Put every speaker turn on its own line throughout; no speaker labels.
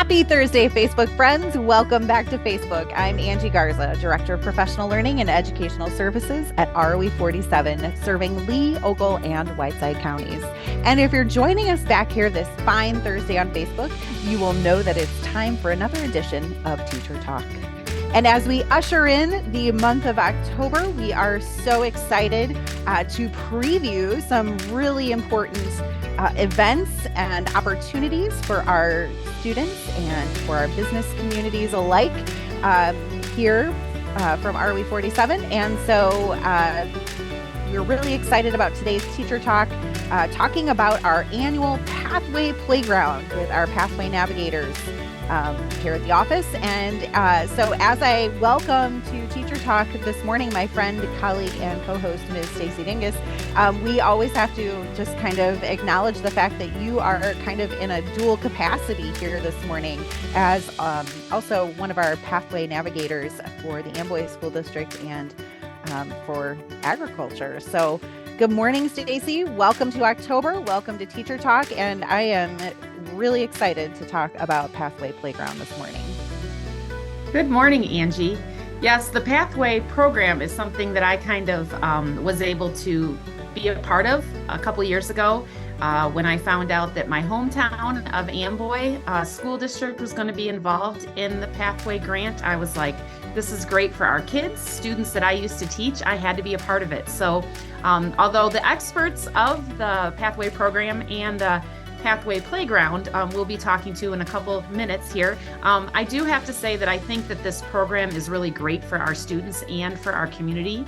Happy Thursday, Facebook friends. Welcome back to Facebook. I'm Angie Garza, Director of Professional Learning and Educational Services at ROE 47, serving Lee, Ogle, and Whiteside counties. And if you're joining us back here this fine Thursday on Facebook, you will know that it's time for another edition of Teacher Talk. And as we usher in the month of October, we are so excited to preview some really important events and opportunities for our students and for our business communities alike here from ROE 47. And so we're really excited about today's Teacher Talk, talking about our annual Pathway Playground with our Pathway Navigators here at the office. And so as I welcome to Teacher Talk this morning, my friend, colleague, and co-host, Ms. Stacy Dingus, we always have to just kind of acknowledge the fact that you are kind of in a dual capacity here this morning as also one of our Pathway Navigators for the Amboy School District and for agriculture. So good morning, Stacy. Welcome to October. Welcome to Teacher Talk. And I am really excited to talk about Pathway Playground this morning.
Good morning, Angie. Yes, the Pathway program is something that I kind of was able to be a part of a couple years ago when I found out that my hometown of Amboy School District was going to be involved in the Pathway grant. I was like, this is great for our kids, students that I used to teach. I had to be a part of it. So although the experts of the Pathway program and the Pathway Playground we'll be talking to in a couple of minutes here, I do have to say that I think that this program is really great for our students and for our community.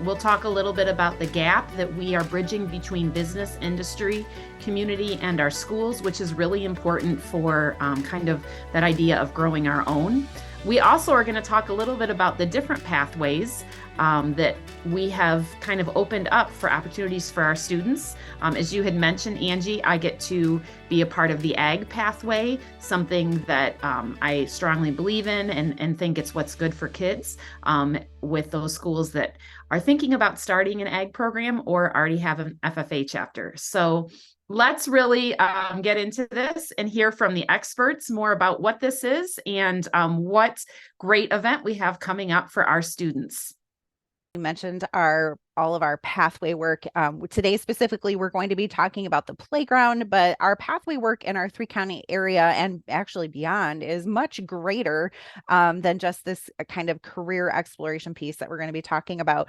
We'll talk a little bit about the gap that we are bridging between business, industry, community, and our schools, which is really important for kind of that idea of growing our own. We also are going to talk a little bit about the different pathways that we have kind of opened up for opportunities for our students. As you had mentioned, Angie, I get to be a part of the Ag Pathway, something that I strongly believe in and think it's what's good for kids with those schools that are thinking about starting an Ag program or already have an FFA chapter. So let's really get into this and hear from the experts more about what this is and what great event we have coming up for our students.
You mentioned all of our pathway work. Today specifically, we're going to be talking about the playground, but our pathway work in our 3-county area and actually beyond is much greater than just this kind of career exploration piece that we're going to be talking about.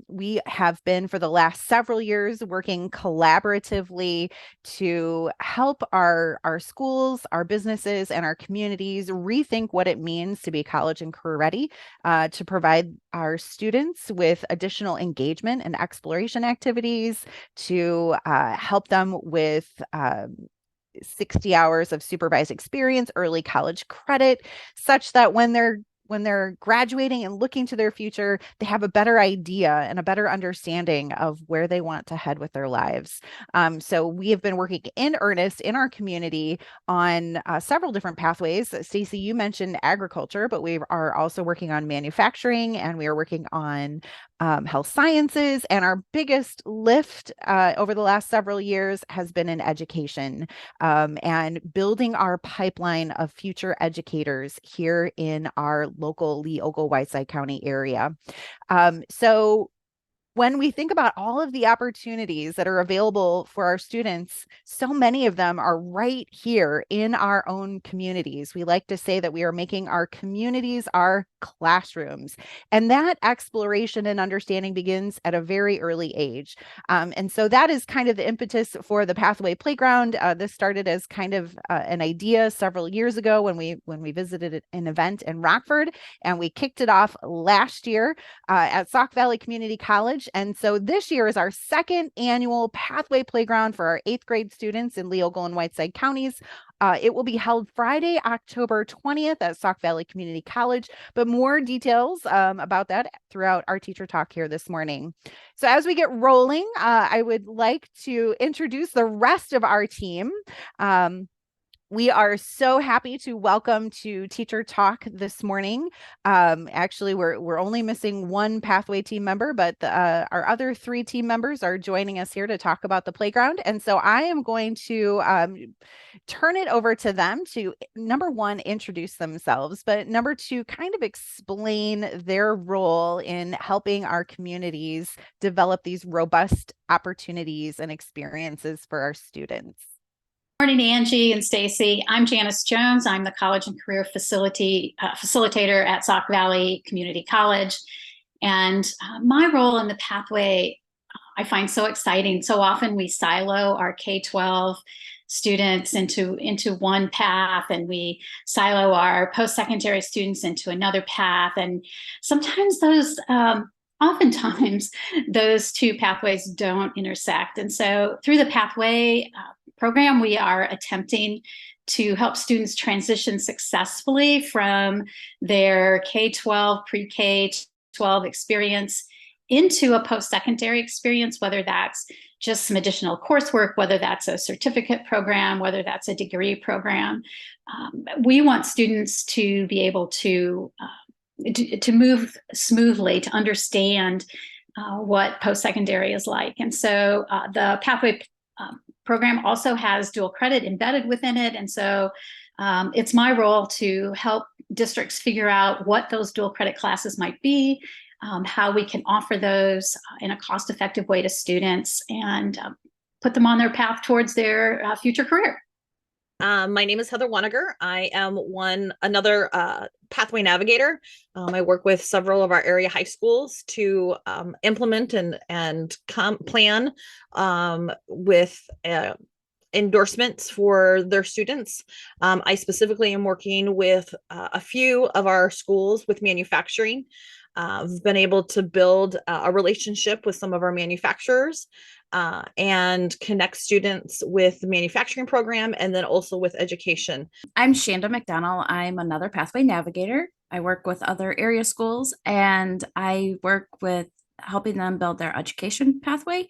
We have been for the last several years working collaboratively to help our schools, our businesses, and our communities rethink what it means to be college and career ready, to provide our students with additional engagement and exploration activities, to help them with 60 hours of supervised experience, early college credit, such that when they're graduating and looking to their future, they have a better idea and a better understanding of where they want to head with their lives. So we have been working in earnest in our community on several different pathways. Stacy, you mentioned agriculture, but we are also working on manufacturing, and we are working on health sciences. And our biggest lift over the last several years has been in education and building our pipeline of future educators here in our local Lee, Ogle, Whiteside County area. So when we think about all of the opportunities that are available for our students, so many of them are right here in our own communities. We like to say that we are making our communities our classrooms, and that exploration and understanding begins at a very early age. And so that is kind of the impetus for the Pathway Playground. This started as kind of an idea several years ago when we visited an event in Rockford, and we kicked it off last year at Sauk Valley Community College. And so this year is our second annual Pathway Playground for our 8th grade students in Lee, Ogle, and Whiteside counties. It will be held Friday, October 20th at Sauk Valley Community College, but more details about that throughout our Teacher Talk here this morning. So as we get rolling, I would like to introduce the rest of our team. We are so happy to welcome to Teacher Talk this morning. Actually, we're only missing one Pathway team member, but our other three team members are joining us here to talk about the playground. And so I am going to turn it over to them to, number one, introduce themselves, but number two, kind of explain their role in helping our communities develop these robust opportunities and experiences for our students.
Morning, Angie and Stacy. I'm Janice Jones. I'm the College and Career Facilitator at Sauk Valley Community College. And my role in the Pathway, I find so exciting. So often we silo our K-12 students into one path, and we silo our post-secondary students into another path. And sometimes oftentimes those two pathways don't intersect. And so through the Pathway program, we are attempting to help students transition successfully from their K-12, pre-K-12 experience into a post-secondary experience, whether that's just some additional coursework, whether that's a certificate program, whether that's a degree program. We want students to be able to move smoothly, to understand what post-secondary is like. And so the Pathway program also has dual credit embedded within it. And so it's my role to help districts figure out what those dual credit classes might be, how we can offer those in a cost-effective way to students, and put them on their path towards their future career.
My name is Heather Waniger. I am another Pathway navigator. I work with several of our area high schools to implement and plan with endorsements for their students. I specifically am working with a few of our schools with manufacturing. I've been able to build a relationship with some of our manufacturers and connect students with the manufacturing program and then also with education.
I'm Shanda McDonnell. I'm another Pathway navigator. I work with other area schools, and I work with helping them build their education pathway.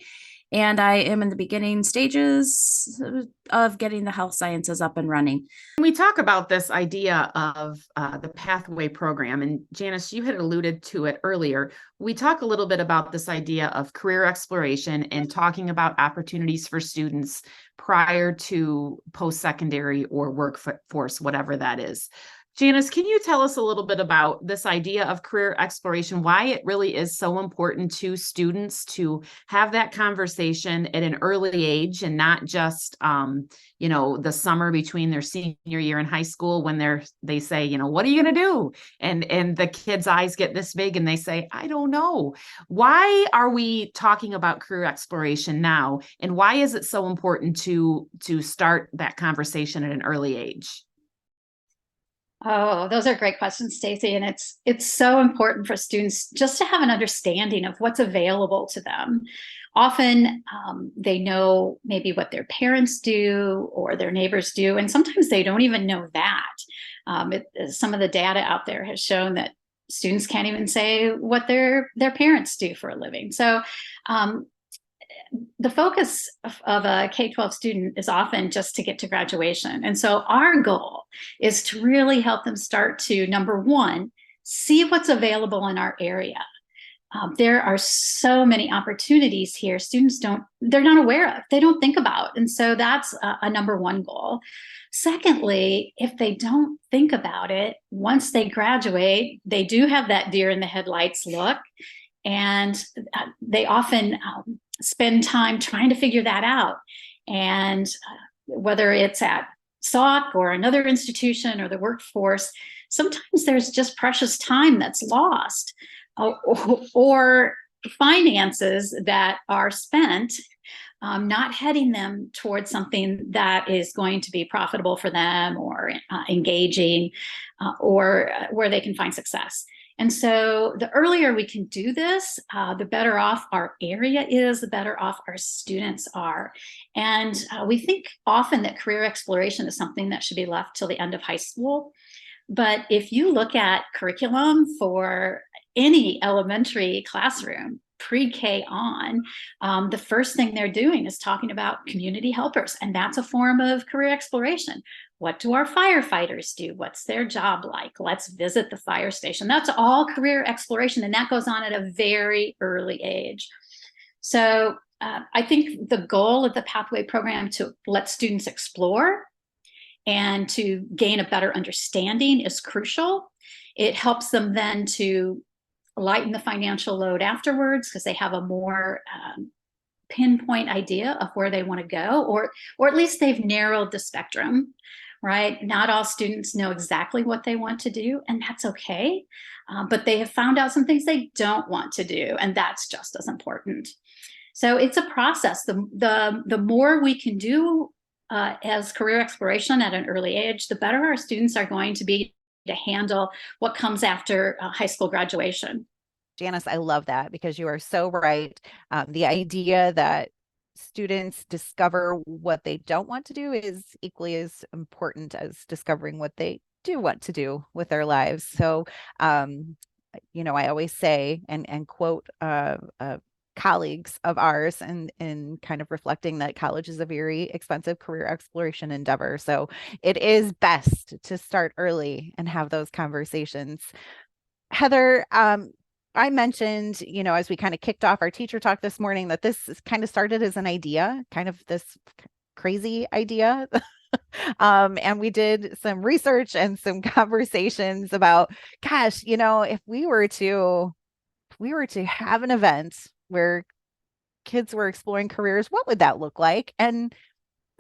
And I am in the beginning stages of getting the health sciences up and running.
We talk about this idea of the Pathway program, and Janice, you had alluded to it earlier. We talk a little bit about this idea of career exploration and talking about opportunities for students prior to post-secondary or workforce, whatever that is. Janice, can you tell us a little bit about this idea of career exploration, why it really is so important to students to have that conversation at an early age and not just, the summer between their senior year in high school when they say, what are you going to do? And the kids' eyes get this big and they say, I don't know. Why are we talking about career exploration now? And why is it so important to start that conversation at an early age?
Oh, those are great questions, Stacy. And it's so important for students just to have an understanding of what's available to them. Often they know maybe what their parents do or their neighbors do, and sometimes they don't even know that. Some of the data out there has shown that students can't even say what their parents do for a living. So the focus of a K-12 student is often just to get to graduation. And so our goal is to really help them start to, number one, see what's available in our area. There are so many opportunities here they're not aware of, they don't think about. And so that's a number one goal. Secondly, if they don't think about it, once they graduate, they do have that deer in the headlights look. And they often spend time trying to figure that out. And whether it's at Sauk or another institution or the workforce, sometimes there's just precious time that's lost, or finances that are spent not heading them towards something that is going to be profitable for them or engaging or where they can find success. And so the earlier we can do this, the better off our area is, the better off our students are. And we think often that career exploration is something that should be left till the end of high school. But if you look at curriculum for any elementary classroom, pre-K on, the first thing they're doing is talking about community helpers, and that's a form of career exploration. What do our firefighters do? What's their job like? Let's visit the fire station. That's all career exploration, and that goes on at a very early age. So I think the goal of the Pathway program to let students explore and to gain a better understanding is crucial. It helps them then to lighten the financial load afterwards because they have a more pinpoint idea of where they want to go, or at least they've narrowed the spectrum, right? Not all students know exactly what they want to do, and that's okay. But they have found out some things they don't want to do, and that's just as important. So it's a process. The more we can do as career exploration at an early age, the better our students are going to be to handle what comes after high school graduation.
Janice, I love that, because you are so right. The idea that students discover what they don't want to do is equally as important as discovering what they do want to do with their lives. So, you know, I always say and quote colleagues of ours, and kind of reflecting that college is a very expensive career exploration endeavor. So it is best to start early and have those conversations. Heather, I mentioned, you know, as we kind of kicked off our teacher talk this morning, that this kind of started as an idea, kind of this crazy idea. And we did some research and some conversations about, gosh, you know, if we were to have an event where kids were exploring careers, what would that look like? And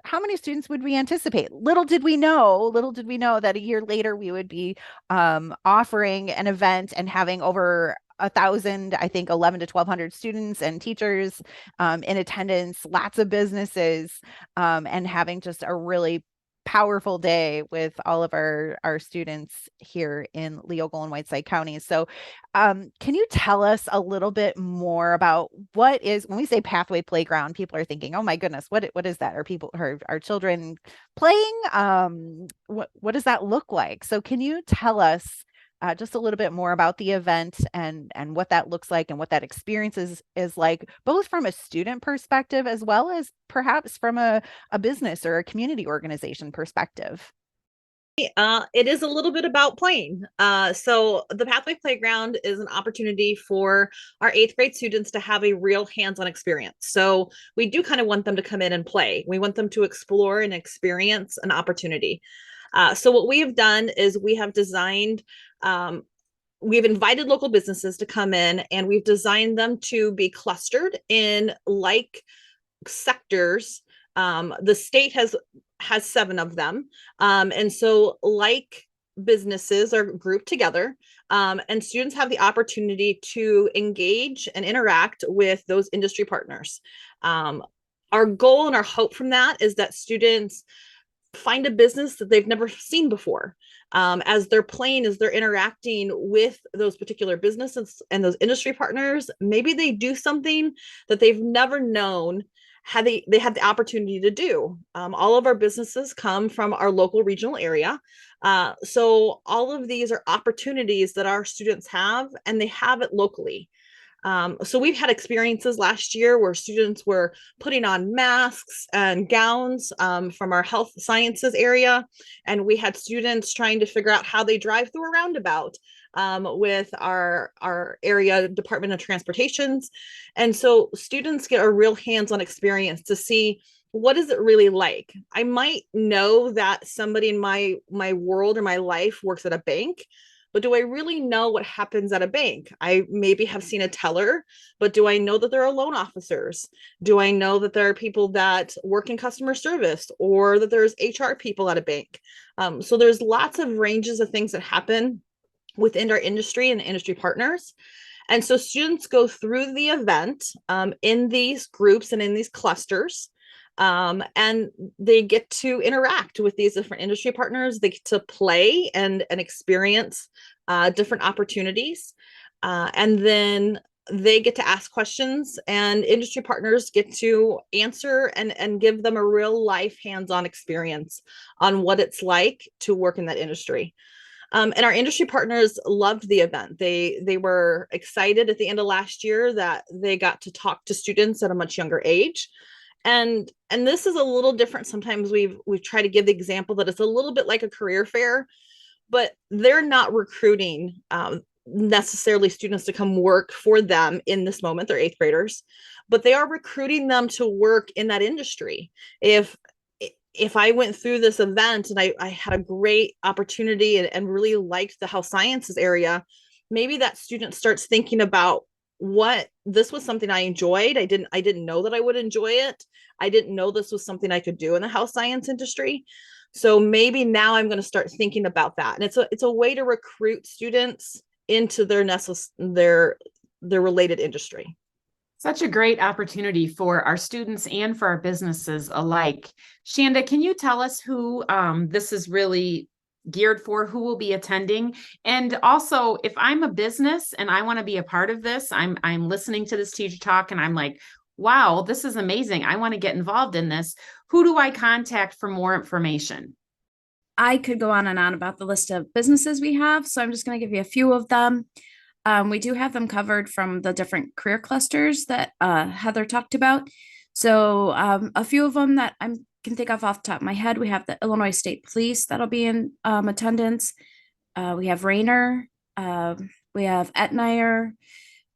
how many students would we anticipate? Little did we know that a year later we would be offering an event and having over 1,000, I think 11 to 1,200 students and teachers in attendance, lots of businesses, and having just a really powerful day with all of our students here in Leogal and Whiteside counties. So can you tell us a little bit more about what is, when we say Pathway Playground, people are thinking, oh my goodness, what is that? Are children playing? What does that look like? So can you tell us just a little bit more about the event and what that looks like and what that experience is like, both from a student perspective as well as perhaps from a business or a community organization perspective?
It is a little bit about playing. So the Pathway Playground is an opportunity for our 8th grade students to have a real hands-on experience. So we do kind of want them to come in and play. We want them to explore and experience an opportunity. So what we have done is we have designed, we've invited local businesses to come in, and we've designed them to be clustered in like sectors. The state has 7 of them. And so like businesses are grouped together, and students have the opportunity to engage and interact with those industry partners. Our goal and our hope from that is that students find a business that they've never seen before. As they're playing, as they're interacting with those particular businesses and those industry partners, maybe they do something that they've never known had they had the opportunity to do. All of our businesses come from our local regional area. So all of these are opportunities that our students have, and they have it locally. So we've had experiences last year where students were putting on masks and gowns from our health sciences area. And we had students trying to figure out how they drive through a roundabout with our area Department of Transportations. And so students get a real hands-on experience to see, what is it really like? I might know that somebody in my world or my life works at a bank, but do I really know what happens at a bank? I maybe have seen a teller, but do I know that there are loan officers? Do I know that there are people that work in customer service, or that there's HR people at a bank? So there's lots of ranges of things that happen within our industry and industry partners. And so students go through the event in these groups and in these clusters. And they get to interact with these different industry partners. They get to play and experience different opportunities. And then they get to ask questions, and industry partners get to answer and give them a real life hands-on experience on what it's like to work in that industry. And our industry partners loved the event. They were excited at the end of last year that they got to talk to students at a much younger age. And this is a little different. Sometimes we've tried to give the example that it's a little bit like a career fair, but they're not recruiting necessarily students to come work for them in this moment. They're eighth graders, but they are recruiting them to work in that industry. If I went through this event and I had a great opportunity and really liked the health sciences area, maybe that student starts thinking about what this was something I enjoyed. I didn't know that I would enjoy it. I didn't know this was something I could do in the health science industry. So maybe now I'm going to start thinking about that. And it's a way to recruit students into their related industry.
Such a great opportunity for our students and for our businesses alike. Shanda, can you tell us who this is really geared for, who will be attending? And also, if I'm a business and I want to be a part of this, I'm listening to this teacher talk and I'm like, wow, this is amazing. I want to get involved in this. Who do I contact for more information?
I could go on and on about the list of businesses we have, so I'm just going to give you a few of them. We do have them covered from the different career clusters that Heather talked about. So a few of them that I can think of off the top of my head, we have the Illinois State Police that'll be in attendance. We have Rayner, we have Etnire,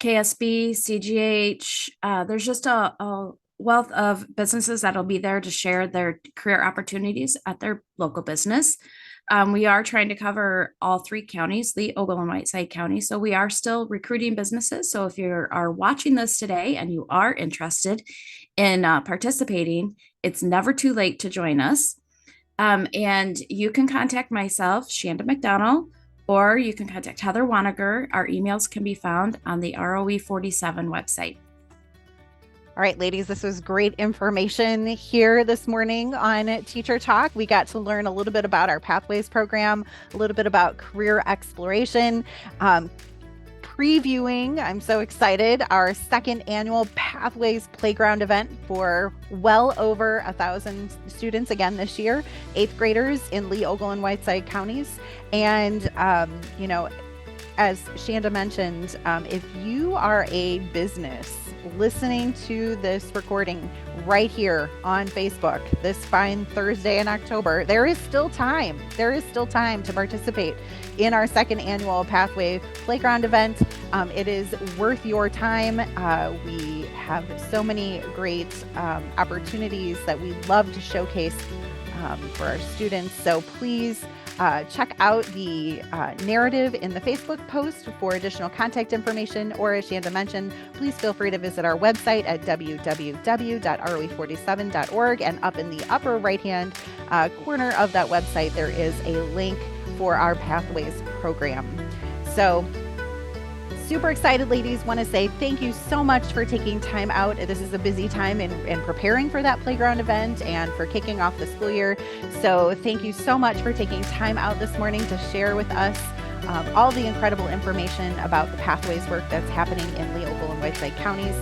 KSB, CGH. There's just a wealth of businesses that'll be there to share their career opportunities at their local business. We are trying to cover all three counties, Lee, Ogle, and Whiteside County. So we are still recruiting businesses. So if you are watching this today and you are interested in participating, it's never too late to join us. And you can contact myself, Shanda McDonald, or you can contact Heather Waniger. Our emails can be found on the ROE 47 website.
All right, ladies, this was great information here this morning on Teacher Talk. We got to learn a little bit about our Pathways program, a little bit about career exploration, previewing, I'm so excited, our second annual Pathways Playground event for well over 1,000 students again this year, eighth graders in Lee, Ogle, and Whiteside counties. And, as Shanda mentioned, if you are a business listening to this recording right here on Facebook this fine Thursday in October, there is still time. There is still time to participate in our second annual Pathway Playground event. It is worth your time. We have so many great opportunities that we love to showcase for our students. So please check out the narrative in the Facebook post for additional contact information, or as Shanda mentioned, please feel free to visit our website at www.roe47.org, and up in the upper right-hand corner of that website, there is a link for our Pathways program. So super excited, ladies. Want to say thank you so much for taking time out. This is a busy time in preparing for that playground event and for kicking off the school year. So thank you so much for taking time out this morning to share with us all the incredible information about the Pathways work that's happening in Lee, Ogle, and Whiteside counties.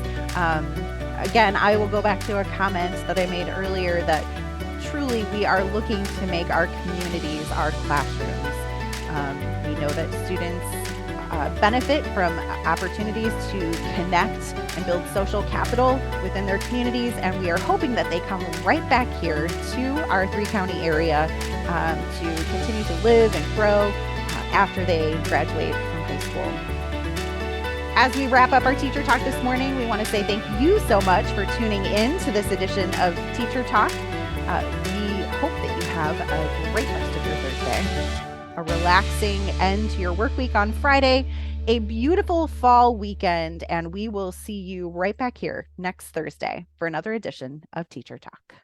Again, I will go back to a comment that I made earlier that truly we are looking to make our communities our classrooms. We know that students benefit from opportunities to connect and build social capital within their communities, and we are hoping that they come right back here to our three-county area to continue to live and grow after they graduate from high school. As we wrap up our Teacher Talk this morning, we want to say thank you so much for tuning in to this edition of Teacher Talk. We hope that you have a great rest of your Thursday, a relaxing end to your work week on Friday, a beautiful fall weekend, and we will see you right back here next Thursday for another edition of Teacher Talk.